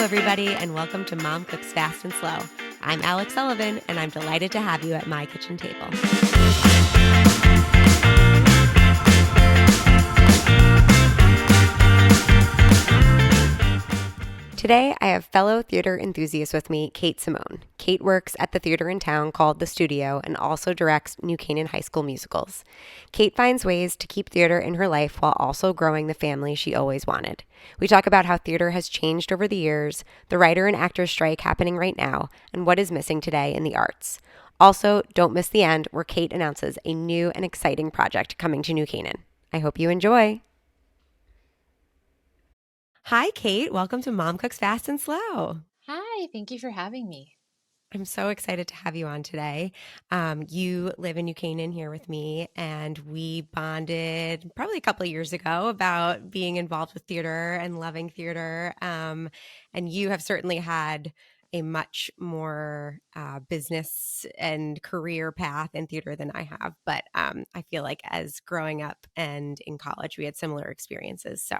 everybody, and welcome to Mom Cooks Fast and Slow. I'm Alex Sullivan, and I'm delighted to have you at my kitchen table. Today, I have fellow theater enthusiast with me, Kate Simone. Kate works at the theater in town called The Studio and also directs New Canaan High School musicals. Kate finds ways to keep theater in her life while also growing the family she always wanted. We talk about how theater has changed over the years, the writer and actor strike happening right now, and what is missing today in the arts. Also, don't miss the end where Kate announces a new and exciting project coming to New Canaan. I hope you enjoy. Hi, Kate. Welcome to Mom Cooks Fast and Slow. Hi, thank you for having me. I'm so excited to have you on today. You live in New Canaan here with me, and we bonded probably a couple of years ago about being involved with theater and loving theater. And you have certainly had a much more business and career path in theater than I have. But I feel like as growing up and in college, we had similar experiences. So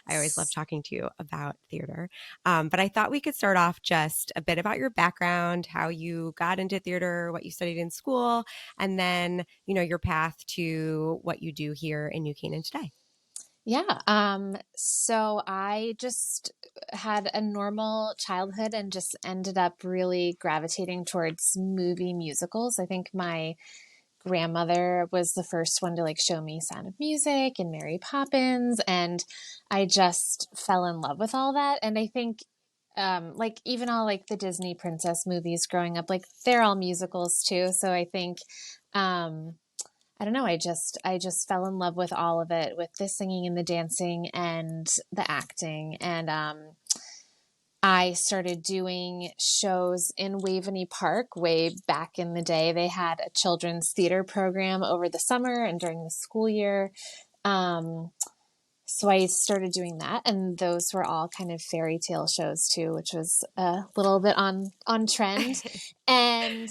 I always love talking to you about theater. But I thought we could start off just a bit about your background, how you got into theater, what you studied in school, and then, your path to what you do here in New Canaan today. Yeah, so I just had a normal childhood and just ended up really gravitating towards movie musicals. I think my grandmother was the first one to like show me Sound of Music and Mary Poppins, and I just fell in love with all that. And I think like even all like the Disney princess movies growing up, like they're all musicals too. So I think um I don't know. I just fell in love with all of it, with the singing and the dancing and the acting. And I started doing shows in Waveney Park way back in the day. They had a children's theater program over the summer and during the school year. Um, so I started doing that, and those were all kind of fairy tale shows too, which was a little bit on trend. And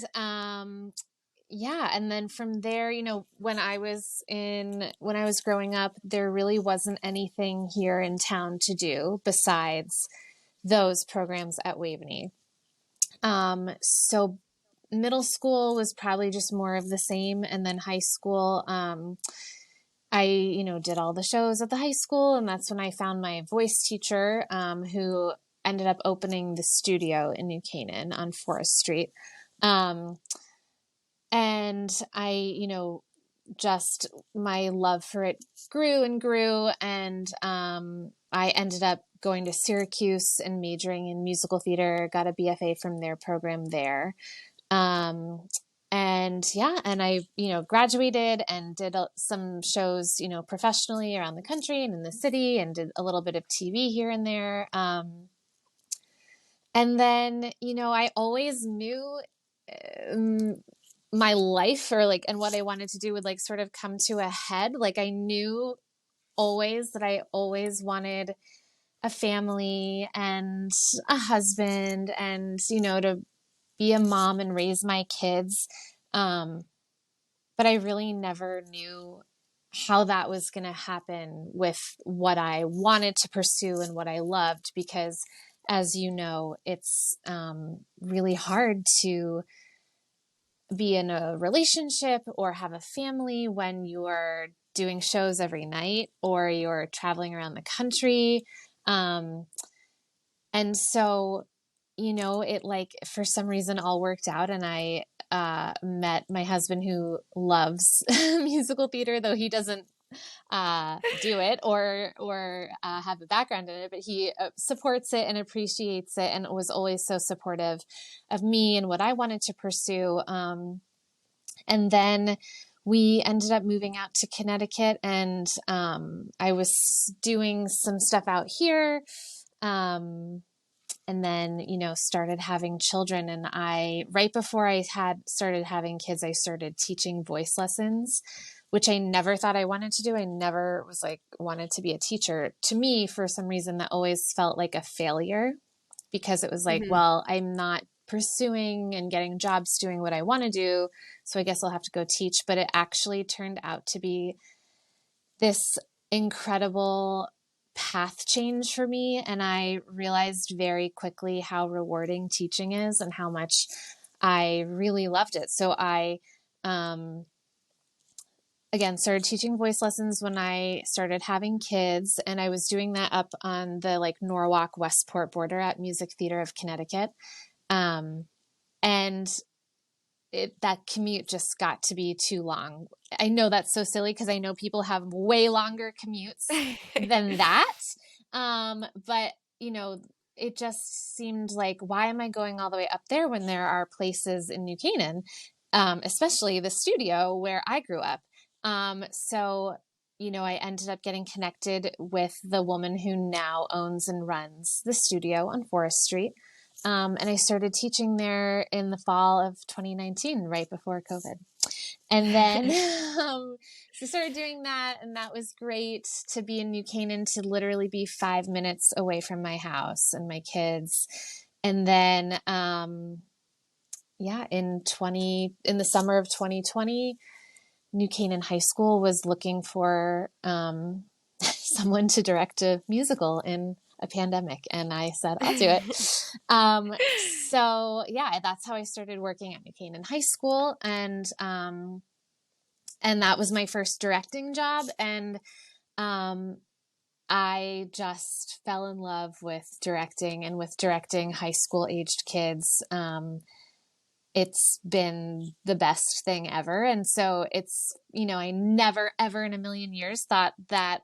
yeah, and then from there, when I was growing up, there really wasn't anything here in town to do besides those programs at Waveney. So middle school was probably just more of the same, and then high school, I, did all the shows at the high school, and that's when I found my voice teacher, who ended up opening the studio in New Canaan on Forest Street. Um, and just my love for it grew and grew. And I ended up going to Syracuse and majoring in musical theater, got a BFA from their program there. Um, and yeah, and I, graduated and did some shows, professionally around the country and in the city, and did a little bit of TV here and there. And then, I always knew um, my life or like, and what I wanted to do would like sort of come to a head. Like I knew always that I always wanted a family and a husband and, to be a mom and raise my kids. Um, but I really never knew how that was going to happen with what I wanted to pursue and what I loved, because as you know, it's really hard to be in a relationship or have a family when you're doing shows every night or you're traveling around the country. Um, and so, it like for some reason all worked out, and I met my husband who loves musical theater, though he doesn't do it or have a background in it, but he supports it and appreciates it, and was always so supportive of me and what I wanted to pursue. And then we ended up moving out to Connecticut, and I was doing some stuff out here. And then, started having children. And right before I had started having kids, I started teaching voice lessons, which I never thought I wanted to do. I never was like, wanted to be a teacher. To me, for some reason, that always felt like a failure, because it was like, Mm-hmm. well, I'm not pursuing and getting jobs doing what I want to do, so I guess I'll have to go teach. But it actually turned out to be this incredible path change for me. And I realized very quickly how rewarding teaching is and how much I really loved it. So um, again, started teaching voice lessons when I started having kids, and I was doing that up on the like Norwalk Westport border at Music Theater of Connecticut. Um, and that commute just got to be too long. I know that's so silly because I know people have way longer commutes than that. But you know, it just seemed like, why am I going all the way up there when there are places in New Canaan, especially the studio where I grew up? So, you know, I ended up getting connected with the woman who now owns and runs the studio on Forest Street. And I started teaching there in the fall of 2019, right before COVID. And then, so started doing that, and that was great to be in New Canaan, to literally be 5 minutes away from my house and my kids. And then, yeah, in the summer of 2020, New Canaan High School was looking for someone to direct a musical in a pandemic, and I said, I'll do it. So yeah, that's how I started working at New Canaan High School, and that was my first directing job, and um, I just fell in love with directing and with directing high school aged kids. It's been the best thing ever. And so it's, you know, I never, ever in a million years thought that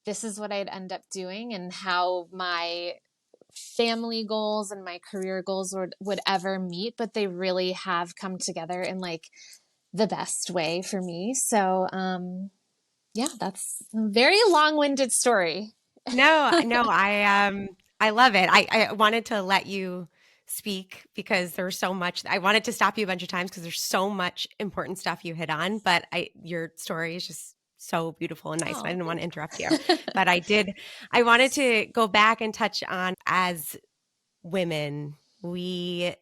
this is what I'd end up doing and how my family goals and my career goals would ever meet, but they really have come together in like the best way for me. So, yeah, that's a very long-winded story. No, no, I love it. I wanted to let you speak because there's so much. I wanted to stop you a bunch of times because there's so much important stuff you hit on, but your story is just so beautiful and nice, and I Oh, didn't want to interrupt you. thanks. But I wanted to go back and touch on, as women, we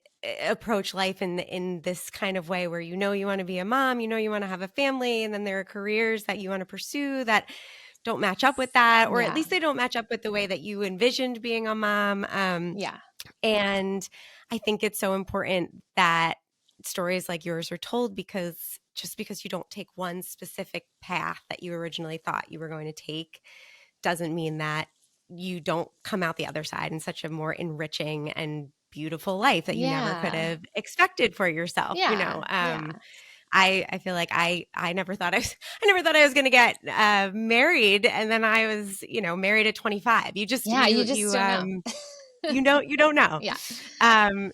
approach life in this kind of way where you want to be a mom, you want to have a family, and then there are careers that you want to pursue that don't match up with that, or at Yeah. least they don't match up with the way that you envisioned being a mom. Yeah. And I think it's so important that stories like yours are told, because just because you don't take one specific path that you originally thought you were going to take doesn't mean that you don't come out the other side in such a more enriching and beautiful life that you never could Yeah. have expected for yourself. Yeah. Yeah. I feel like I never thought I never thought I was going to get married, and then I was married at 25. You just Yeah. You just don't know. you don't know. Yeah.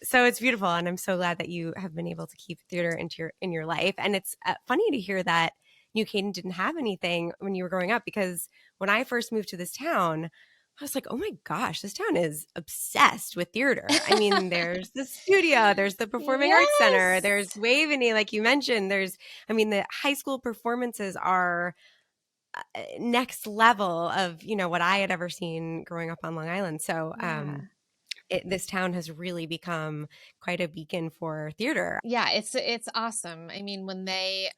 So it's beautiful, and I'm so glad that you have been able to keep theater in your life. And it's funny to hear that New Canaan didn't have anything when you were growing up, because when I first moved to this town, I was like, oh my gosh, this town is obsessed with theater. I mean, there's the studio, there's the Performing Arts Center, Yes. there's Waveney, like you mentioned. The high school performances are next level of, what I had ever seen growing up on Long Island. So, Yeah. this town has really become quite a beacon for theater. Yeah, it's awesome. I mean, when they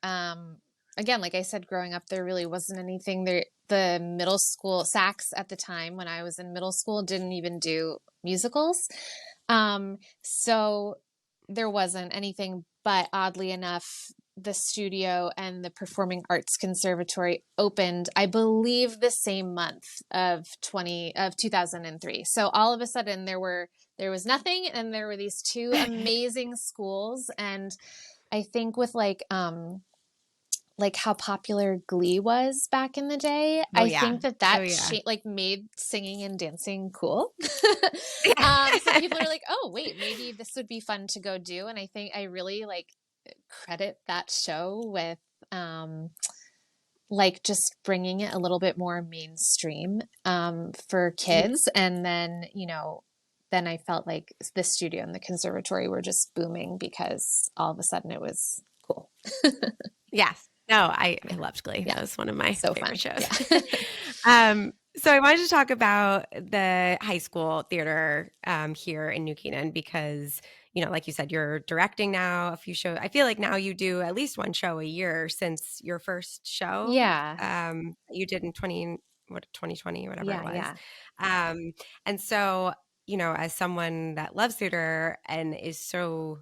again, like I said, growing up there really wasn't anything there. The middle school Sax at the time when I was in middle school didn't even do musicals. So there wasn't anything, but oddly enough, the studio and the Performing Arts Conservatory opened, I believe, the same month of 2003. So all of a sudden there was nothing, and there were these two amazing schools. And I think with like how popular Glee was back in the day, Oh I yeah. think that Oh that yeah. like made singing and dancing cool. So people are like, oh wait, maybe this would be fun to go do. And I think I really like credit that show with like just bringing it a little bit more mainstream for Yeah. kids. And then, you know, then I felt like the studio and the conservatory were just booming because all of a sudden it was cool. Yes. No, I Yeah. loved Glee. Yeah. That was one of my So favorite fun. shows. Yeah. So I wanted to talk about the high school theater here in New Canaan, because, like you said, you're directing now a few shows. I feel like now you do at least one show a year since your first show Yeah. you did in 20, what 2020, whatever it Yeah, was. yeah. Um, and so, as someone that loves theater and is so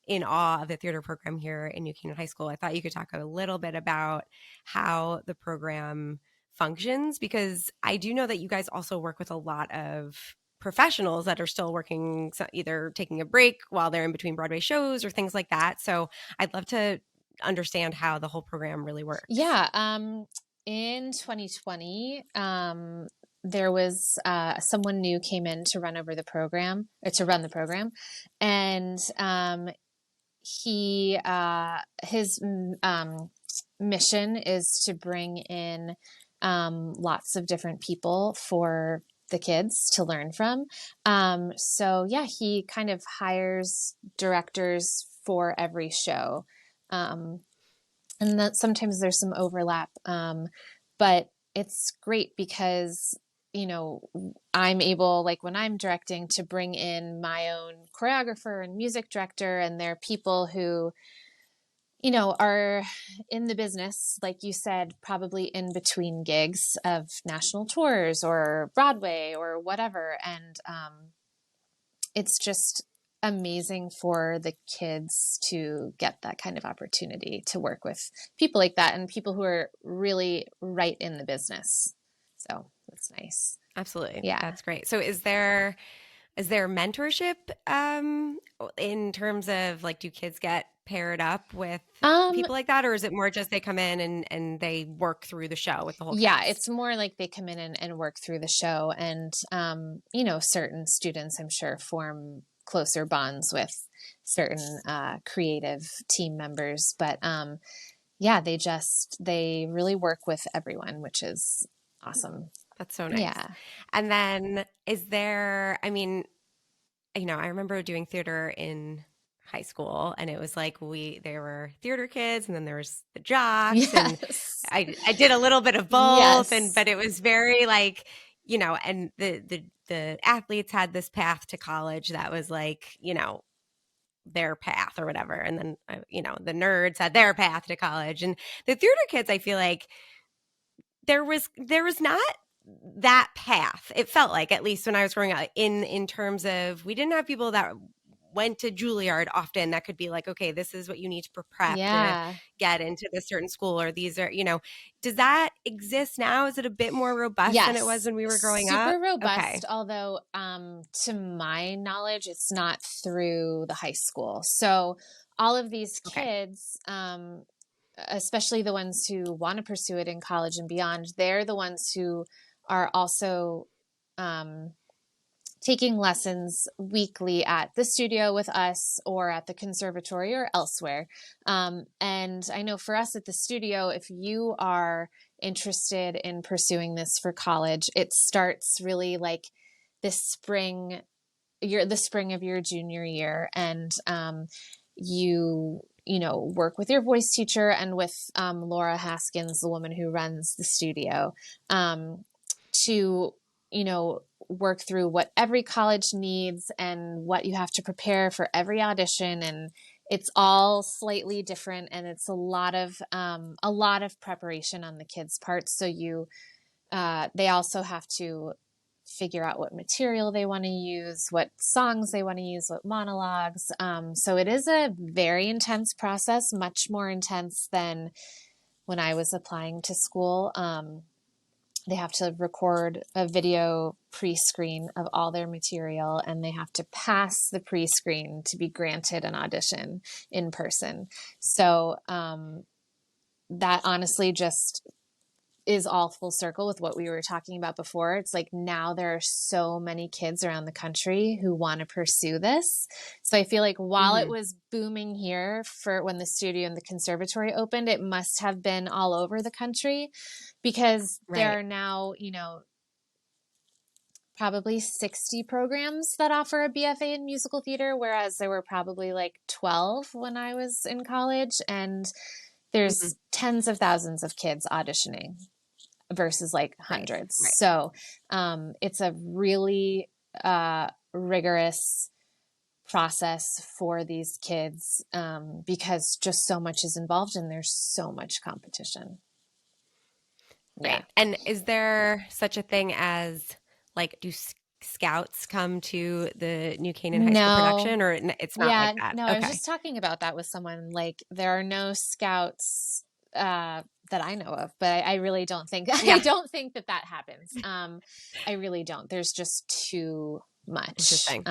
in awe of the theater program here in New Canaan High School, I thought you could talk a little bit about how the program functions, because I do know that you guys also work with a lot of professionals that are still working, either taking a break while they're in between Broadway shows or things like that. So I'd love to understand how the whole program really works. Yeah, in 2020, there was someone new came in to run over the program, or to run the program, and he his mission is to bring in lots of different people for the kids to learn from. So yeah, he kind of hires directors for every show. Um, and that sometimes there's some overlap, but it's great because I'm able, like when I'm directing, to bring in my own choreographer and music director, and they're people who are in the business, like you said, probably in between gigs of national tours or Broadway or whatever. And it's just amazing for the kids to get that kind of opportunity to work with people like that and people who are really right in the business. So that's nice. Absolutely. Yeah. That's great. So is there mentorship in terms of, like, do kids get paired up with Um, people like that, or is it more just they come in and they work through the show with the whole yeah, it's cast? more like they come in and work through the show, and certain students, I'm sure, form closer bonds with certain creative team members. But yeah, they really work with everyone, which is awesome. That's so nice. Yeah. And then is there, I mean, I remember doing theater in high school, and it was like there were theater kids and then there was the jocks, and Yes. I did a little bit of both, and Yes. but it was very like, and the athletes had this path to college that was like, their path or whatever. And then the nerds had their path to college, and the theater kids, I feel like there was not that path. It felt like, at least when I was growing up, in terms of, we didn't have people that went to Juilliard often that could be like, okay, this is what you need to prep to Yeah. get into this certain school, or these are, does that exist now? Is it a bit more robust than it was Yes, when we were growing up? super robust, Okay. although to my knowledge, it's not through the high school. So all of these Okay. kids, especially the ones who want to pursue it in college and beyond, they're the ones who are also um, taking lessons weekly at the studio with us or at the conservatory or elsewhere. And I know for us at the studio, if you are interested in pursuing this for college, it starts really like this spring, the spring of your junior year. And work with your voice teacher and with Laura Haskins, the woman who runs the studio, to work through what every college needs and what you have to prepare for every audition. And it's all slightly different, and it's a lot of preparation on the kids' part. So they also have to figure out what material they want to use, what songs they want to use, what monologues. So it is a very intense process, much more intense than when I was applying to school. They have to record a video pre-screen of all their material, and they have to pass the pre-screen to be granted an audition in person. So that honestly just is all full circle with what we were talking about before. It's like now there are so many kids around the country who want to pursue this. So I feel like while it Hmm. was booming here for when the studio and the conservatory opened, it must have been all over the country, because there Right. are now, probably 60 programs that offer a BFA in musical theater, whereas there were probably like 12 when I was in college. And Hmm. there's tens of thousands of kids auditioning versus like Right. hundreds. Right. So it's a really rigorous process for these kids, because just so much is involved and there's so much competition. Yeah. Right. And is there such a thing as like, do scouts come to the new Canaan High School No. production, or it's not like Yeah, that? no, I was Okay. just talking about that with someone. Like, there are no scouts that I know of, but I really don't think I Yeah. don't think that that happens. I really don't. There's just too much Interesting.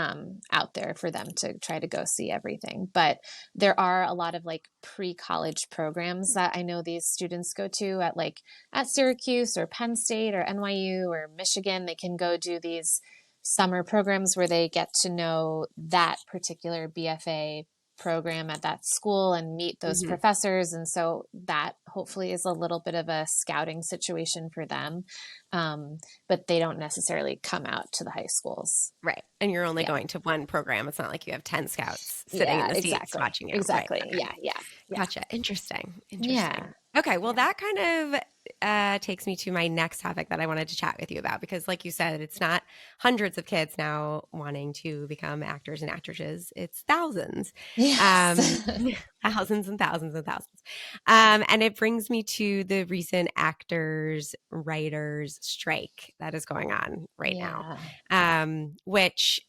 out there for them to try to go see everything. But there are a lot of like pre-college programs that I know these students go to at like at Syracuse or Penn State or NYU or Michigan. They can go do these summer programs where they get to know that particular BFA program at that school and meet those Hmm. professors. And so that hopefully is a little bit of a scouting situation for them. But they don't necessarily come out to the high schools. Right. And you're only Yeah. going to one program. It's not like you have 10 scouts sitting in Yeah, the seats exactly. watching you. Right. Exactly. Okay. Yeah. Yeah. Yeah. Gotcha. Interesting. Interesting. Yeah. Okay. Well, Yeah. that kind of takes me to my next topic that I wanted to chat with you about because, like you said, it's not hundreds of kids now wanting to become actors and actresses, it's thousands, Yes. um, thousands and thousands and thousands. And it brings me to the recent actors, writers strike that is going on right now, Yeah. which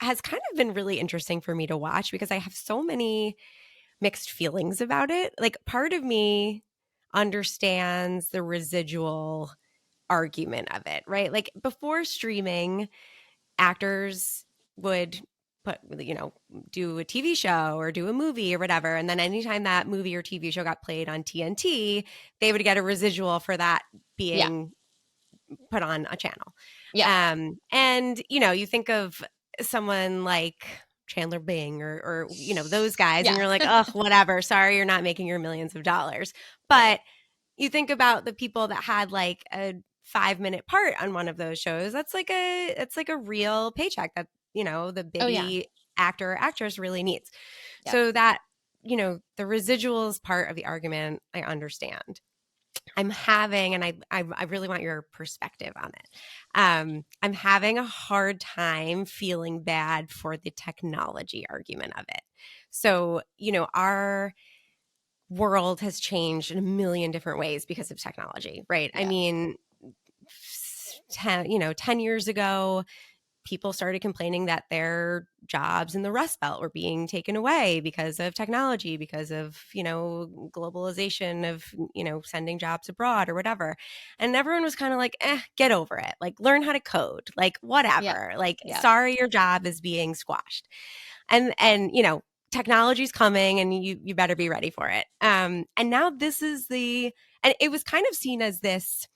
has kind of been really interesting for me to watch because I have so many mixed feelings about it. Like, part of me understands the residual argument of it, right? Like, before streaming, actors would put, do a TV show or do a movie or whatever. And then anytime that movie or TV show got played on TNT, they would get a residual for that Yeah. being put on a channel. Yep. And you think of someone like Chandler Bing or those guys, and Yeah. you're like, oh, whatever. Sorry, you're not making your millions of dollars. But Right. you think about the people that had like a 5-minute part on one of those shows. It's like a real paycheck that the Oh, yeah. bitty actor or actress really needs. Yep. So that the residuals part of the argument, I understand. I'm having, and I really want your perspective on it. I'm having a hard time feeling bad for the technology argument of it. So, our world has changed in a million different ways because of technology, right? I Yeah. mean, 10 years ago, people started complaining that their jobs in the Rust Belt were being taken away because of technology, because of, globalization of, sending jobs abroad or whatever. And everyone was kind of like, get over it. Like, learn how to code, like, Yep. whatever. Like, Yep. sorry, your job is being squashed. And technology's coming and you better be ready for it. And now and it was kind of seen as this,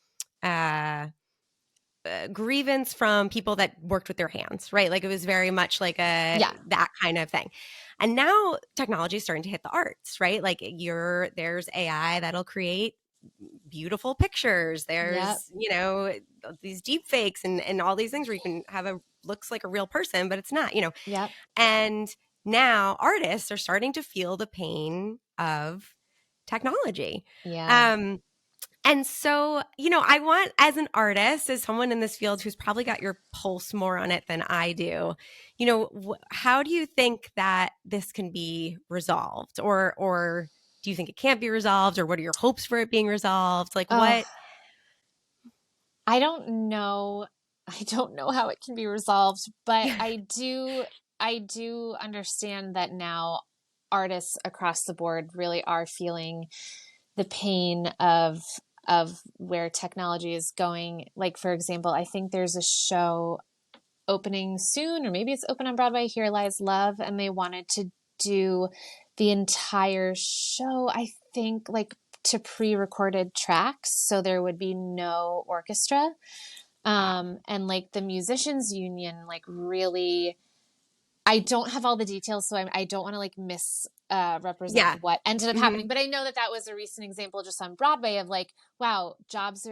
grievance from people that worked with their hands, right? Like, it was very much like Yeah. that kind of thing. And now technology is starting to hit the arts, right? Like, there's AI that'll create beautiful pictures. Yep. There's, these deep fakes and all these things where you can have looks like a real person, but it's not, Yep. and now artists are starting to feel the pain of technology. Yeah. Um, and so, I want, as an artist, as someone in this field who's probably got your pulse more on it than I do, how do you think that this can be resolved? Or do you think it can't be resolved? Or what are your hopes for it being resolved? Like, Oh, what? I don't know. I don't know how it can be resolved, but Yeah. I do understand that now artists across the board really are feeling the pain of where technology is going. Like, for example, I think there's a show opening soon, or maybe it's open on Broadway, Here Lies Love, and they wanted to do the entire show, I think, like to pre-recorded tracks, so there would be no orchestra. Wow. And like the musicians union, like really, I don't have all the details, so I don't want to like represent Yeah. what ended up Hmm. happening. But I know that that was a recent example just on Broadway of like, wow, jobs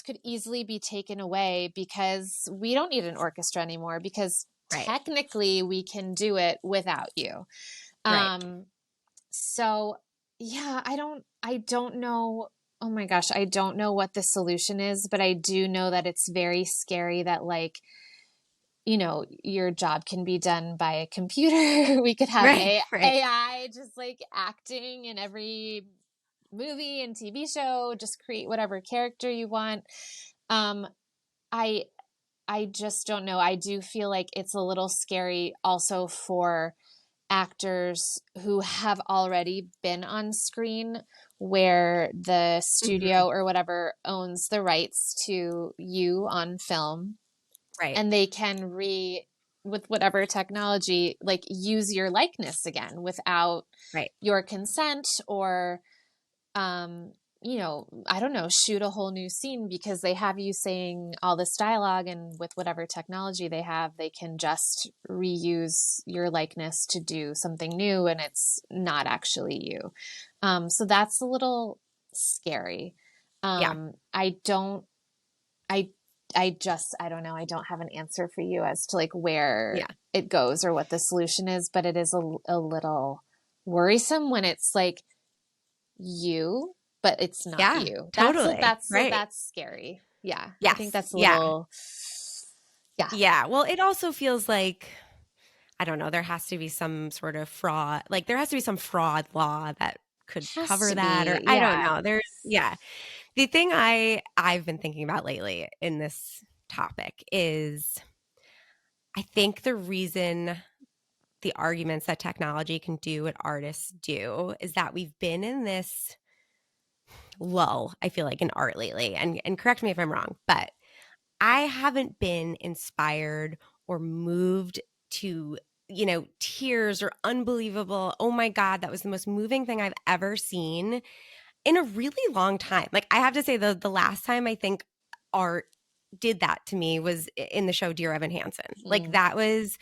could easily be taken away because we don't need an orchestra anymore because Right. technically we can do it without you. Right. Um, so yeah, I don't know. Oh my gosh, I don't know what the solution is, but I do know that it's very scary that like, your job can be done by a computer. We could have Right. Right. AI just like acting in every movie and TV show, just create whatever character you want. Um, I I just don't know. I do feel like it's a little scary also for actors who have already been on screen where the Mhm. studio or whatever owns the rights to you on film, Right. and they can with whatever technology, like use your likeness again without Right. your consent, or um, I don't know, shoot a whole new scene because they have you saying all this dialogue, and with whatever technology they have, they can just reuse your likeness to do something new, and it's not actually you. So that's a little scary. Yeah. I don't, I, I don't know. I don't have an answer for you as to like where Yeah. it goes or what the solution is, but it is a little worrisome when it's like, you, but it's not Yeah. you. Totally. Right. That's scary. Yeah, I think Yes. that's a Yeah. little, yeah, Yeah. Well, it also feels like I don't know, there has to be some sort of fraud. Like there has to be some fraud law that could has cover to that or be. I don't Yeah. know. There's yeah. The thing I've been thinking about lately in this topic is I think the reason the arguments that technology can do what artists do is that we've been in this lull, I feel like, in art lately. And correct me if I'm wrong, but I haven't been inspired or moved to, tears or unbelievable, oh my God, that was the most moving thing I've ever seen in a really long time. Like I have to say the last time I think art did that to me was in the show Dear Evan Hansen. Like Mm, that was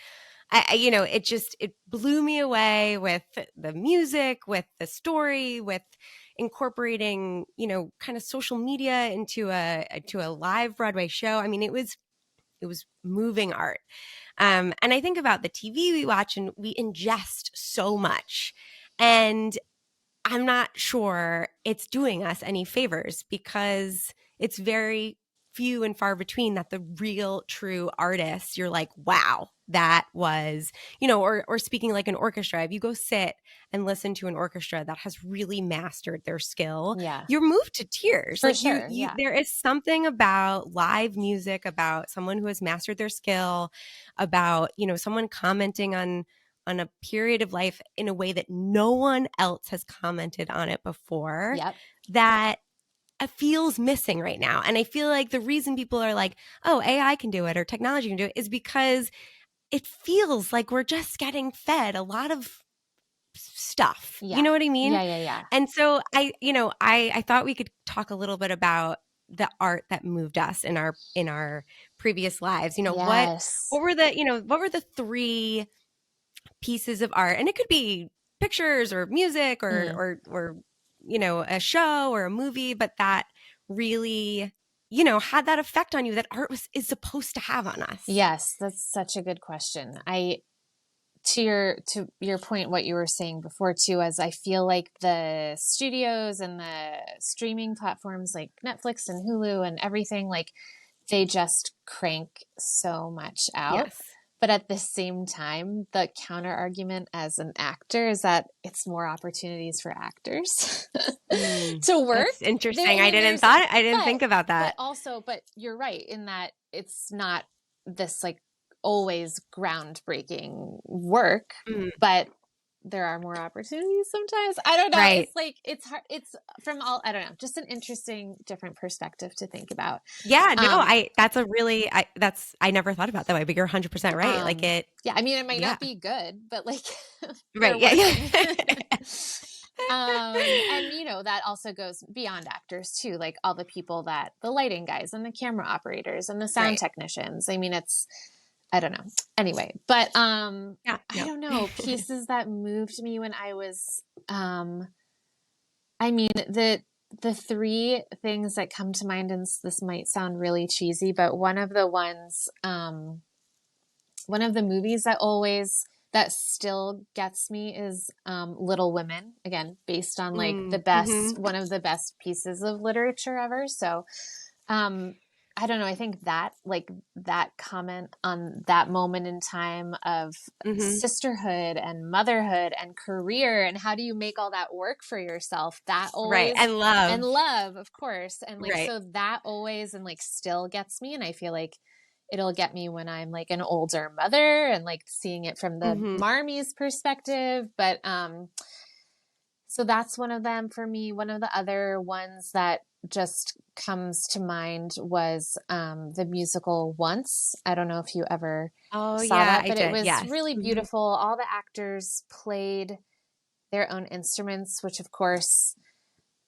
it just it blew me away with the music, with the story, with incorporating, kind of social media into a live Broadway show. I mean, it was moving art. And I think about the TV we watch and we ingest so much. And I'm not sure it's doing us any favors because it's very few and far between that the real true artists you're like, wow, that was, or speaking like an orchestra. If you go sit and listen to an orchestra that has really mastered their skill, yeah, you're moved to tears. for Like sure. Yeah. there is something about live music, about someone who has mastered their skill, about, someone commenting on a period of life in a way that no one else has commented on it before Yep. that feels missing right now. And I feel like the reason people are like, oh, AI can do it or technology can do it is because it feels like we're just getting fed a lot of stuff. You Yeah. know what I mean? Yeah. Yeah. Yeah. And so I thought we could talk a little bit about the art that moved us in our previous lives. Yes. What were the three pieces of art, and it could be pictures or music or Mm. a show or a movie, but that really had that effect on you that art is supposed to have on us. Yes, that's such a good question. To your point, what you were saying before too, as I feel like the studios and the streaming platforms like Netflix and Hulu and everything, like they just crank so much out. Yes. But at the same time, the counter argument as an actor is that it's more opportunities for actors to work. That's interesting. I didn't But think about that. also, but you're right in that it's not this like always groundbreaking work, Mm, but there are more opportunities sometimes. I don't know. right. It's like it's hard. It's from all, I don't know, just an interesting, different perspective to think about. Yeah, no, Um, I never thought about it that way, but you're 100% right. Like it yeah, I mean, it might yeah. not be good, but like they're Right. Yeah, working. yeah. And that also goes beyond actors too, like all the people that the lighting guys and the camera operators and the sound Right. technicians. I mean, I don't know. Anyway, but Yeah, I no. don't know, pieces that moved me when I was I mean, the three things that come to mind, and this might sound really cheesy, but one of the movies that still gets me is Little Women, again, based on like Mhm. one of the best pieces of literature ever. So, um, I don't know. I think that like that comment on that moment in time of Hmm. sisterhood and motherhood and career and how do you make all that work for yourself? That Right. always And and love. love, of course. And like Right. so that always and like still gets me and I feel like it'll get me when I'm like an older mother and like seeing it from the Hmm. Marmy's perspective, but so that's one of them for me. One of the other ones that just comes to mind was the musical Once. I don't know if you ever Oh saw yeah, that, I but it did. was Yes. really Hmm. beautiful. All the actors played their own instruments, which of course,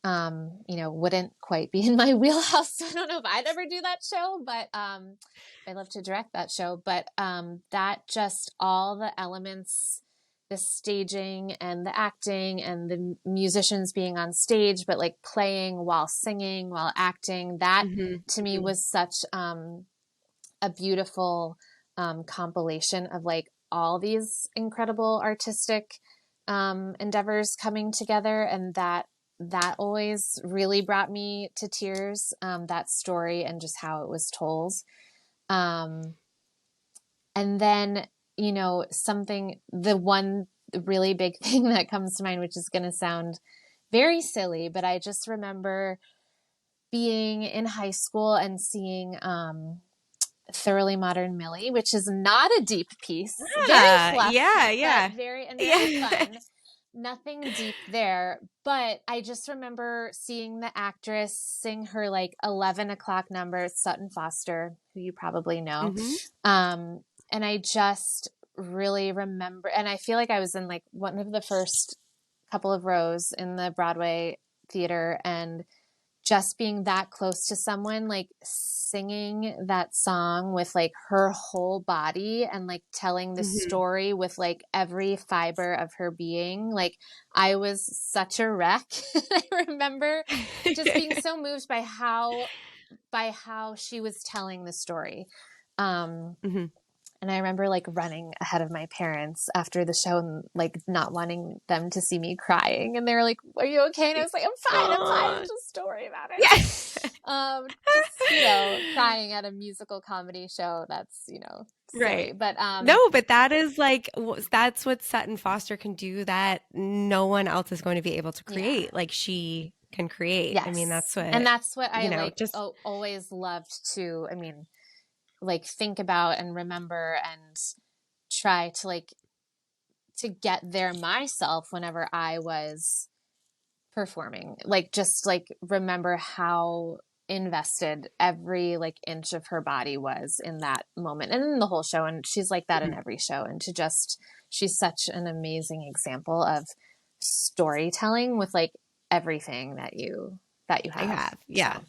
wouldn't quite be in my wheelhouse. So I don't know if I'd ever do that show, but I love to direct that show. But that just all the elements, the staging and the acting and the musicians being on stage, but like playing while singing, while acting, that Hmm. to me Hmm. was such a beautiful compilation of like all these incredible artistic endeavors coming together, and that always really brought me to tears. That story and just how it was told. Um, and then something the one really big thing that comes to mind, which is going to sound very silly, but I just remember being in high school and seeing Thoroughly Modern Millie, which is not a deep piece, very fluff, Yeah, but yeah. very Yeah. fun. Nothing deep there, but I just remember seeing the actress sing her like 11 o'clock number, Sutton Foster, who you probably know. Hmm. And I just really remember, and I feel like I was in like one of the first couple of rows in the Broadway theater, and just being that close to someone, like singing that song with like her whole body and like telling the Hmm. story with like every fiber of her being. Like I was such a wreck. I remember just being so moved by how she was telling the story. Um, Hmm. and I remember like running ahead of my parents after the show and like not wanting them to see me crying. And they were like, "Are you okay?" And I was like, I'm fine. I'm fine. Oh, It's just a story about yeah. it. Just, crying at a musical comedy show. That's, silly. Right. But No, but that is like that's what Sutton Foster can do that no one else is going to be able to yeah. create. Like she can create. I mean, Yes. that's And what, that's what I like just always loved to, I mean, like think about and remember and try to like to get there myself whenever I was performing. Like just like remember how invested every like inch of her body was in that moment and in the whole show, and she's like that in Mhm. every show, and to just she's such an amazing example of storytelling with like everything that you I have. have. Yeah. So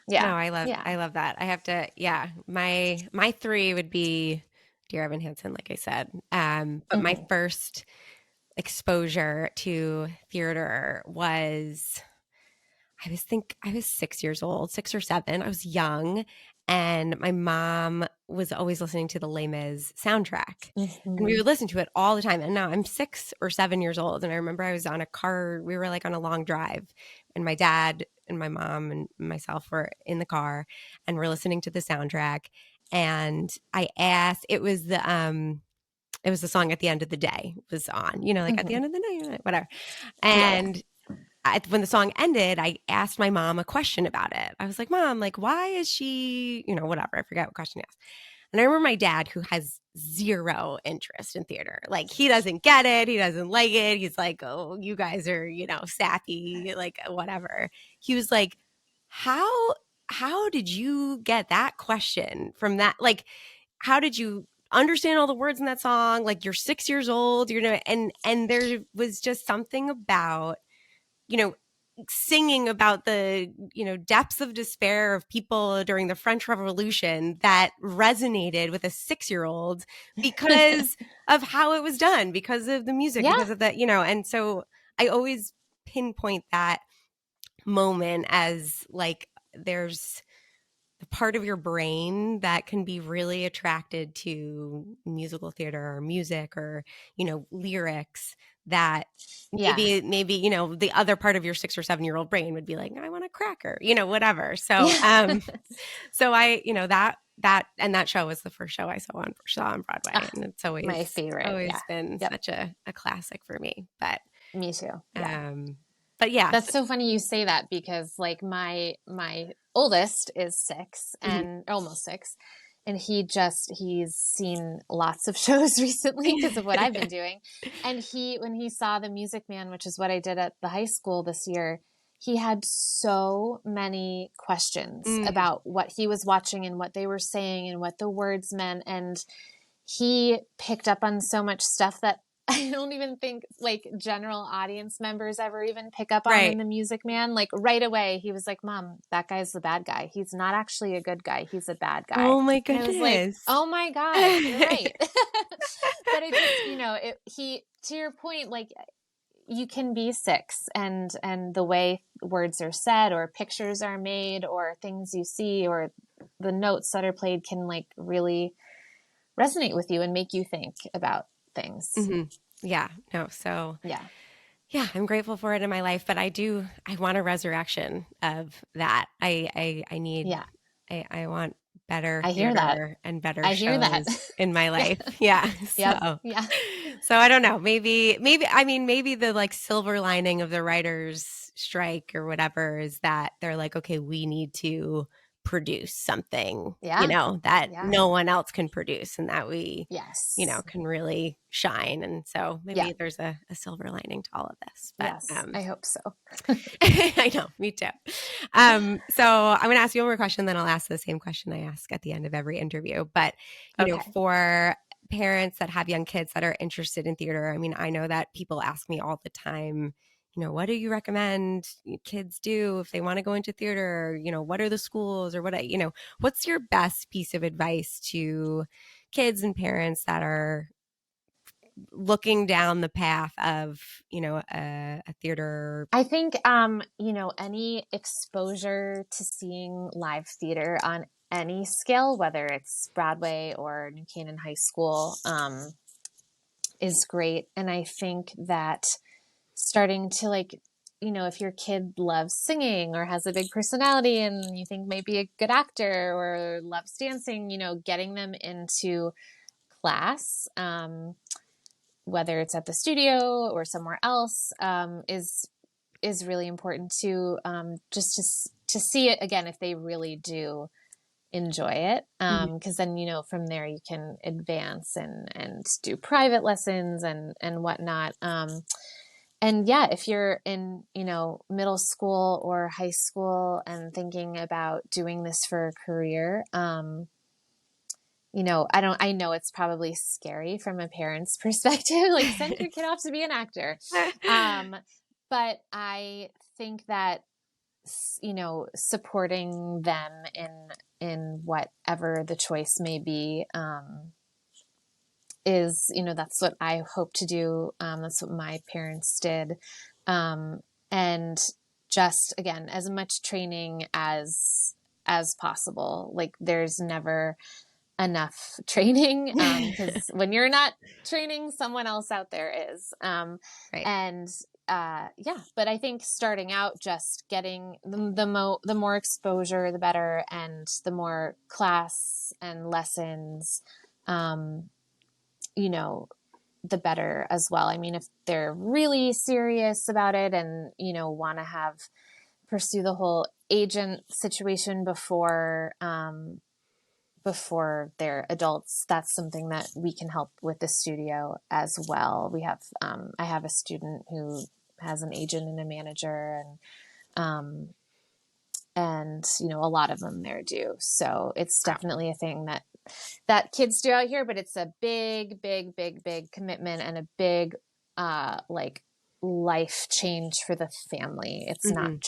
No, yeah. I Yeah. love that. I have to, yeah. My three would be Dear Evan Hansen, like I said. But my Hmm. first exposure to theater was I was 6 years old, 6 or 7. I was young, and my mom was always listening to the Les Mis soundtrack, and we Hmm. would listen to it all the time. And now I'm 6 or 7 years old, and I remember I was on a car. We were like on a long drive, and my dad and my mom and myself were in the car, and we're listening to the soundtrack. And I asked, it was the song At the End of the Day was on, like at the Hmm. end of the day, whatever. Yeah. Yeah. And when the song ended, I asked my mom a question about it. I was like, Mom, like, why is she, whatever. I forget what question I asked. And I remember my dad, who has zero interest in theater. Like, he doesn't get it. He doesn't like it. He's like, oh, you guys are, sappy, like, whatever. He was like, how, how did you get that question from that? Like, how did you understand all the words in that song? Like, you're 6 years old, and there was just something about, you know, singing about the, depths of despair of people during the French Revolution that resonated with a 6-year-old because of how it was done, because of the music, Yeah. because of that, and so I always pinpoint that moment as like there's the part of your brain that can be really attracted to musical theater or music or, lyrics that Yeah. maybe, the other part of your 6 or 7 year old brain would be like, I want a cracker, whatever. So, Yeah. so I, and that show was the first show I saw on Broadway. Ah, And it's my favorite. Yeah. always been Yep. such a classic for me. But, Me too. Yeah. um, but yeah. That's so funny you say that because like my oldest is 6 Mhm. and almost 6, and he's seen lots of shows recently because of what I've been doing. And when he saw The Music Man, which is what I did at the high school this year, he had so many questions Mm, about what he was watching and what they were saying and what the words meant. And he picked up on so much stuff that I don't even think like general audience members ever even pick up on in right. The Music Man. Like right away, he was like, Mom, that guy's the bad guy. He's not actually a good guy. He's a bad guy. Oh my And I was like, goodness. oh my God, you're right. But I just, to your point, like you can be 6 and the way words are said or pictures are made or things you see or the notes that are played can like really resonate with you and make you think about things. Mhm. Yeah, no, so Yeah. yeah, I'm grateful for it in my life, but I want a resurrection of that. I need Yeah. I want better I hear that. theater and better I hear that. shows in my Yeah. life. Yeah. Yep. So Yeah. I don't know. Maybe the like silver lining of the writers strike or whatever is that they're like, okay, we need to produce something, Yeah. that Yeah. no one else can produce and that we, Yes. can really shine. And so Yeah. maybe there's a silver lining to all of this. But Yes. I hope so. I know, me too. So I'm going to ask you one more question, then I'll ask the same question I ask at the end of every interview. But, Okay. for parents that have young kids that are interested in theater, I mean, I know that people ask me all the time, what do you recommend kids do if they want to go into theater? What are the schools or what's your best piece of advice to kids and parents that are looking down the path of, a theater. I think any exposure to seeing live theater on any scale, whether it's Broadway or New Canaan High School, is great. And I think that starting to like, if your kid loves singing or has a big personality and you think might be a good actor or loves dancing, getting them into class, whether it's at the studio or somewhere else, is really important to just to see it again if they really do enjoy it, Mhm. because then from there you can advance and do private lessons and whatnot. And yeah, if you're in middle school or high school and thinking about doing this for a career, I know it's probably scary from a parent's perspective, like send your kid off to be an actor. Um, but I think that, supporting them in whatever the choice may be, is, that's what I hope to do. That's what my parents did. And just again, as much training as possible. Like there's never enough training, because when you're not training, someone else out there is. Right. And yeah, but I think starting out, just getting the more exposure, the better, and the more class and lessons, um, the better as well. I mean, if they're really serious about it and want to pursue the whole agent situation before they're adults, that's something that we can help with the studio as well. I have a student who has an agent and a manager, um, and a lot of them there do. So it's Wow. definitely a thing that kids do out here, but it's a big, big, big, big commitment and a big, like life change for the family. It's not Mhm.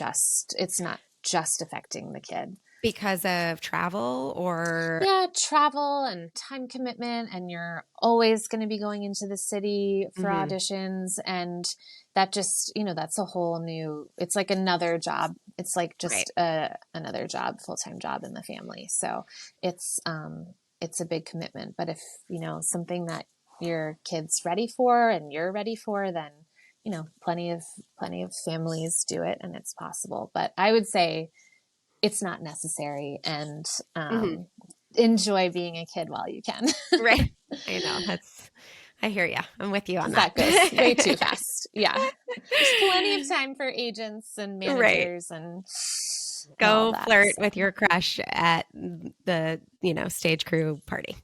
just affecting the kid. Because of travel or Yeah, travel and time commitment, and you're always going to be going into the city for Mhm. auditions. And that just, that's a whole new, it's like another job. It's like Right. just another job, full-time job in the family. So it's a big commitment. But if, something that your kid's ready for and you're ready for, then, plenty of families do it and it's possible. But I would say, it's not necessary, and Mhm. enjoy being a kid while you can. Right. I know. I hear you. I'm with you on Because that. that goes way too fast. Yeah. There's plenty of time for agents and Right. managers and all Go that. flirt So, with your crush at the, stage crew party.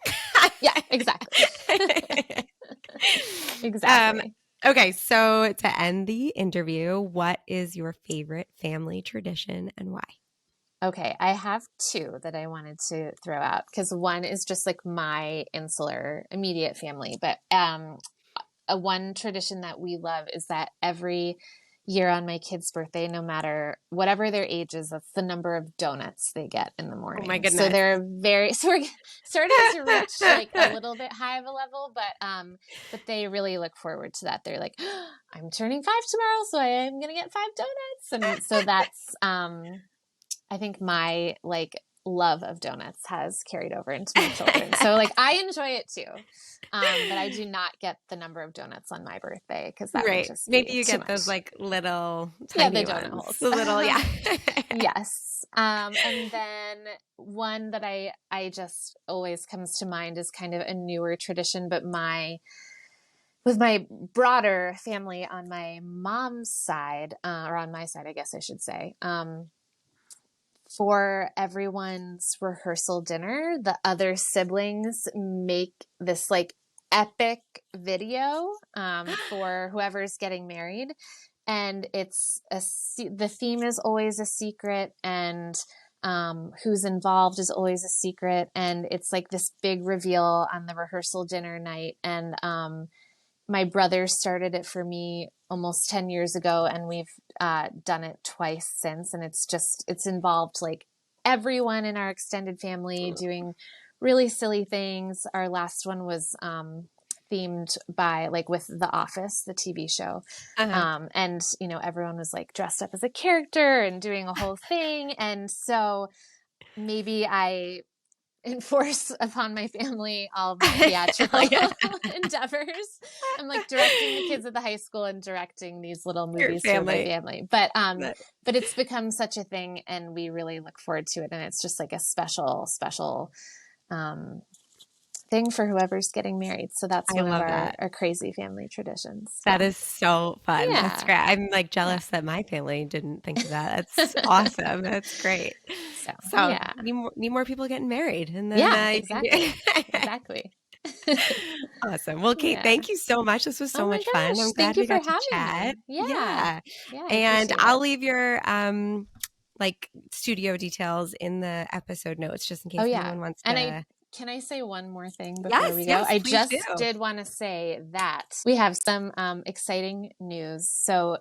yeah, exactly. Um, Exactly. okay, so to end the interview, what is your favorite family tradition and why? Okay, I have two that I wanted to throw out because one is just like my insular immediate family, but a one tradition that we love is that every year on my kid's birthday, no matter whatever their age is, that's the number of donuts they get in the Oh my morning. So goodness. they're so we're starting to reach like a little bit high of a level, but they really look forward to that. They're like, oh, I'm turning 5 tomorrow, so I am gonna get 5 donuts. And so that's I think my like love of donuts has carried over into my children. So like I enjoy it too. But I do not get the number of donuts on my birthday because that would Right. just Maybe be you too get those much. like little Yeah, the tiny donut ones. holes. The little, yeah. Yes. And then one that I just always comes to mind is kind of a newer tradition, but with my broader family on my mom's side, or on my side, I guess I should say, for everyone's rehearsal dinner, the other siblings make this like epic video for whoever's getting married. And the theme is always a secret, and who's involved is always a secret. And it's like this big reveal on the rehearsal dinner night. And my brother started it for me almost 10 years ago, and we've done it twice since. And it's involved like everyone in our extended family doing really silly things. Our last one was themed by like with The Office, the TV show. Uh-huh. And, everyone was like dressed up as a character and doing a whole thing. And so maybe I enforce upon my family all of my Oh, theatrical yeah. endeavors. I'm like directing the kids at the high school and directing these little Your movies for my family. family. But But but it's become such a thing, and we really look forward to it, and it's just like a special um thing for whoever's getting married. So that's I one of love our, that. our crazy family traditions. That Yeah. is so fun. That's Yeah. great. I'm like Yeah. jealous that my family didn't think of that. That's awesome. That's great. So So yeah. need more people getting married, and then Yeah, you can exactly. get Exactly. awesome. Well, Kate, Yeah. thank you so much. This was Oh so my much fun. gosh. I'm Thank glad you we for got to having chat. me. Yeah. Yeah. Yeah, I And appreciate I'll it. leave your like studio details in the episode notes just in Oh case yeah. anyone wants And I to. can I say one more thing before Yes, we go? yes, I please just do. did want to say that we have some exciting news. So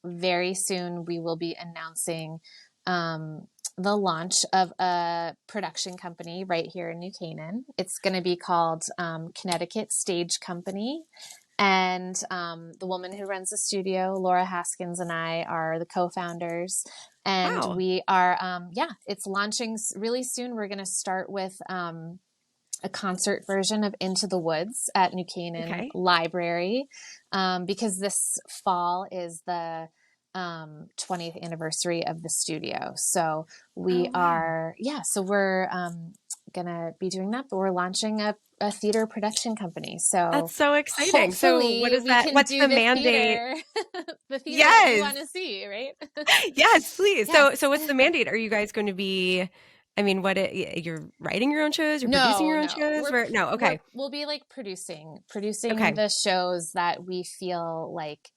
very soon we will be announcing the launch of a production company right here in New Canaan. It's going to be called Connecticut Stage Company. And the woman who runs the studio, Laura Haskins, and I are the co-founders. And Wow. we are, it's launching really soon. We're going to start with a concert version of Into the Woods at New Canaan Okay. Library, because this fall is the 20th anniversary of the studio. So Oh, we wow. are, so we're gonna be doing that, but we're launching a theater production company. So That's so exciting. So what hopefully is we that? can What's do the the mandate? theater, the theater that you Yes. want to see, right? Yes, please. So Yes. what's the mandate? Are you guys going to be, I mean, you're writing your own shows? You're producing No, your own no. shows? No, okay. We'll be like producing Okay. the shows that we feel like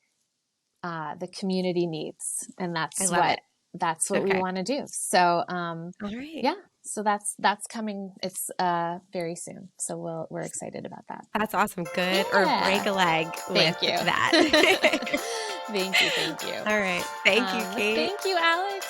the community needs, and I love it. that's what we Okay. want to do. So All right. yeah, so that's coming. It's very soon. So we're excited about that. That's awesome. Good. Or break Yeah. a leg with Thank you. that. Thank you. All right. Thank you, Kate. Thank you, Alex.